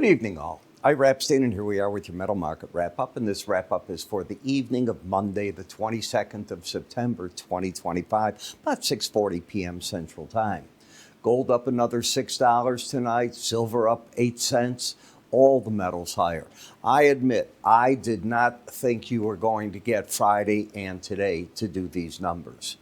evening, all. Ira Epstein, and here we are with your metal market wrap-up, and this wrap-up is for the evening of Monday, the 22nd of September, 2025, about 6:40 p.m. Central Time. Gold up another $6 tonight, silver up 8 cents, all the metals higher. I admit, I did not think you were going to get Friday and today to do these numbers.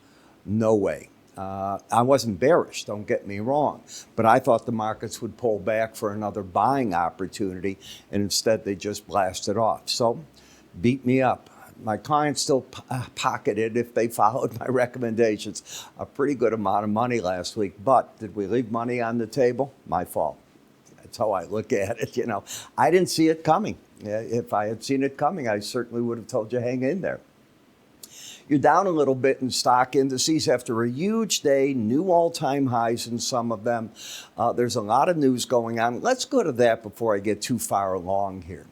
No way. I wasn't bearish, don't get me wrong, but I thought the markets would pull back for another buying opportunity, and instead they just blasted off. So, beat me up. My clients still pocketed, if they followed my recommendations, a pretty good amount of money last week. But did we leave money on the table? My fault. That's how I look at it. You know, I didn't see it coming. If I had seen it coming, I certainly would have told you hang in there. You're down a little bit in stock indices after a huge day, new all-time highs in some of them. There's a lot of news going on. Let's go to that before I get too far along here.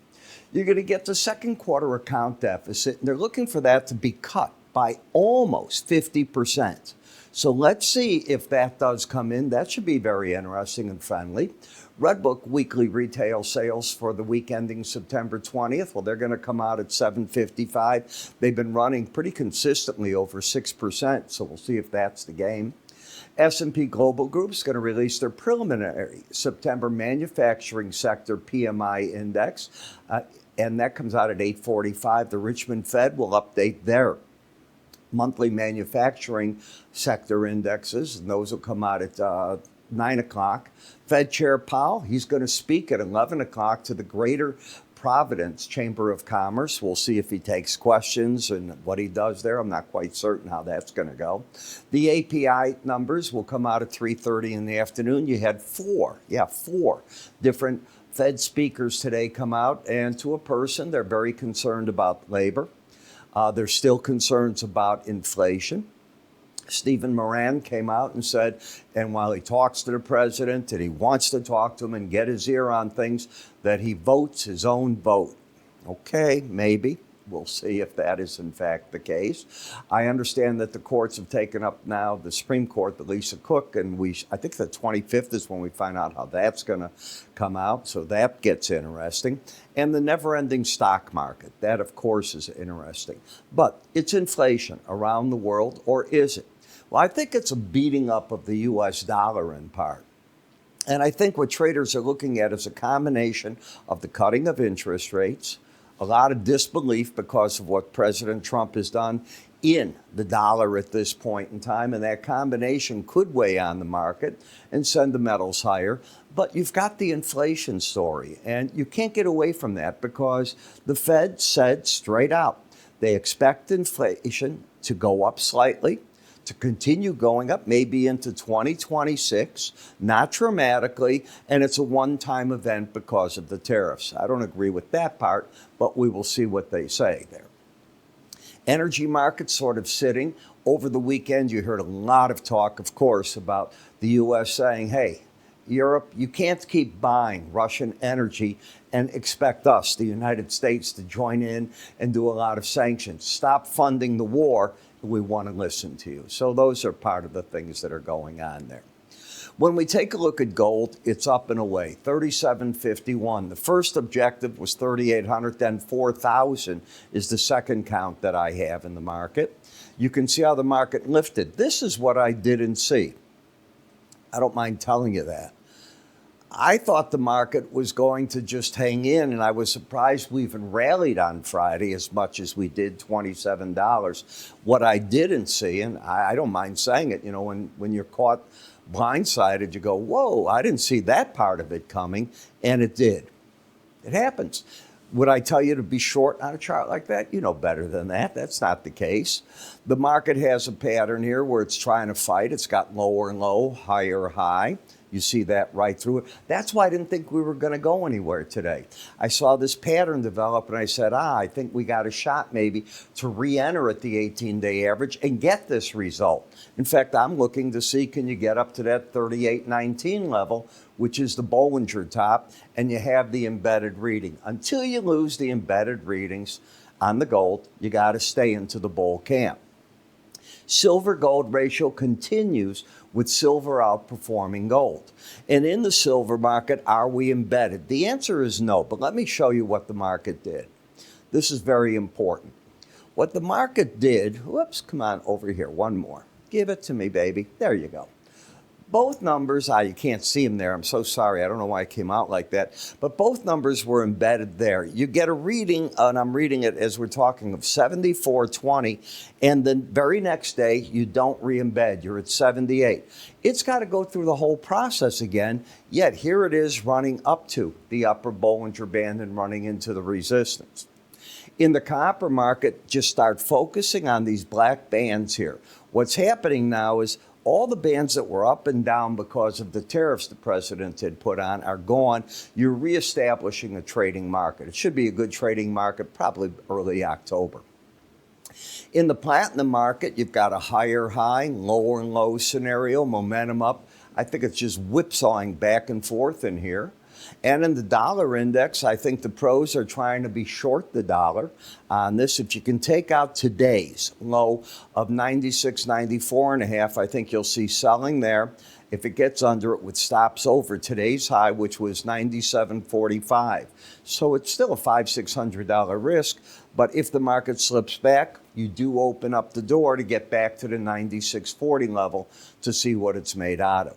You're going to get the second quarter account deficit, and they're looking for that to be cut by almost 50%. So let's see if that does come in. That should be very interesting and friendly. Redbook weekly retail sales for the week ending September 20th. Well, they're going to come out at 755. They've been running pretty consistently over 6%, so we'll see if that's the game. S&P Global Group is going to release their preliminary September manufacturing sector PMI index, and that comes out at 845. The Richmond Fed will update their monthly manufacturing sector indexes, and those will come out at 9 o'clock. Fed Chair Powell, he's going to speak at 11 o'clock to the Greater Providence Chamber of Commerce. We'll see if he takes questions and what he does there. I'm not quite certain how that's going to go. The API numbers will come out at 3:30 in the afternoon. You had four different Fed speakers today come out, and to a person, they're very concerned about labor. There's still concerns about inflation. Stephen Moran came out and said, and while he talks to the president and he wants to talk to him and get his ear on things, that he votes his own vote. Okay, maybe. We'll see if that is in fact the case. I understand that the courts have taken up now, the Supreme Court, the Lisa Cook, and I think the 25th is when we find out how that's going to come out. So that gets interesting. And the never-ending stock market, that of course is interesting. But it's inflation around the world, or is it? Well, I think it's a beating up of the U.S. dollar in part. And I think what traders are looking at is a combination of the cutting of interest rates, a lot of disbelief because of what President Trump has done in the dollar at this point in time, and that combination could weigh on the market and send the metals higher. But you've got the inflation story, and you can't get away from that because the Fed said straight out they expect inflation to go up slightly, to continue going up, maybe into 2026, not dramatically, and it's a one-time event because of the tariffs. I don't agree with that part, but we will see what they say there. Energy markets sort of sitting. Over the weekend, you heard a lot of talk, of course, about the U.S. saying, hey, Europe, you can't keep buying Russian energy and expect us, the United States, to join in and do a lot of sanctions. Stop funding the war. We want to listen to you. So those are part of the things that are going on there. When we take a look at gold, it's up and away, 37.51. The first objective was 3,800, then 4,000 is the second count that I have in the market. You can see how the market lifted. This is what I didn't see. I don't mind telling you that. I thought the market was going to just hang in, and I was surprised we even rallied on Friday as much as we did, $27. What I didn't see, and I don't mind saying it, you know, when you're caught blindsided, you go, whoa, I didn't see that part of it coming, and it did. It happens. Would I tell you to be short on a chart like that? You know better than that. That's not the case. The market has a pattern here where it's trying to fight. It's got lower and low, higher high. You see that right through it. That's why I didn't think we were going to go anywhere today. I saw this pattern develop, and I said, I think we got a shot maybe to re-enter at the 18-day average and get this result. In fact, I'm looking to see, can you get up to that 38.19 level, which is the Bollinger top, and you have the embedded reading. Until you lose the embedded readings on the gold, you got to stay into the bull camp. Silver-gold ratio continues with silver outperforming gold. And in the silver market, are we embedded? The answer is no, but let me show you what the market did. This is very important. What the market did, whoops, come on over here, one more. Give it to me, baby. There you go. Both numbers, you can't see them there. I'm so sorry. I don't know why it came out like that. But both numbers were embedded there. You get a reading, and I'm reading it as we're talking, of 74.20. And the very next day, you don't re-embed. You're at 78. It's got to go through the whole process again. Yet here it is running up to the upper Bollinger Band and running into the resistance. In the copper market, just start focusing on these black bands here. What's happening now is all the bands that were up and down because of the tariffs the president had put on are gone. You're reestablishing a trading market. It should be a good trading market, probably early October. In the platinum market, you've got a higher high, lower and low scenario, momentum up. I think it's just whipsawing back and forth in here. And in the dollar index, I think the pros are trying to be short the dollar on this. If you can take out today's low of 96.94.5, I think you'll see selling there. If it gets under it with stops over today's high, which was 97.45. So it's still a $500-600 risk. But if the market slips back, you do open up the door to get back to the 96.40 level to see what it's made out of.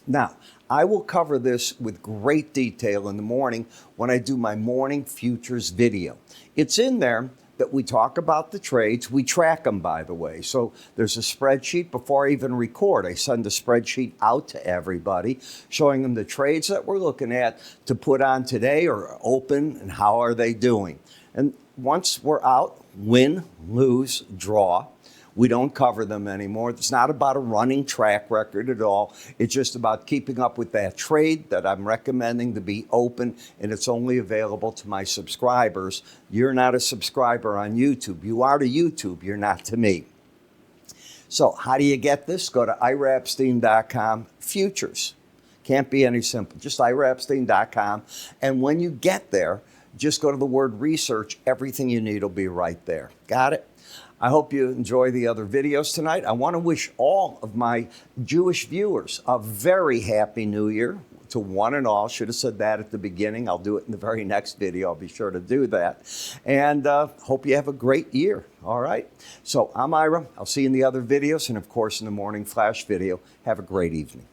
Now, I will cover this with great detail in the morning when I do my morning futures video. It's in there that we talk about the trades. We track them, by the way. So there's a spreadsheet before I even record. I send a spreadsheet out to everybody showing them the trades that we're looking at to put on today or open and how are they doing. And once we're out, win, lose, draw. We don't cover them anymore. It's not about a running track record at all. It's just about keeping up with that trade that I'm recommending to be open, and it's only available to my subscribers. You're not a subscriber on YouTube. You are to YouTube. You're not to me. So how do you get this? Go to iraepstein.com, futures. Can't be any simple. Just iraepstein.com. And when you get there, just go to the word research. Everything you need will be right there. Got it? I hope you enjoy the other videos tonight. I want to wish all of my Jewish viewers a very happy New Year to one and all. Should have said that at the beginning. I'll do it in the very next video. I'll be sure to do that. And hope you have a great year. All right. So I'm Ira. I'll see you in the other videos and, of course, in the morning flash video. Have a great evening.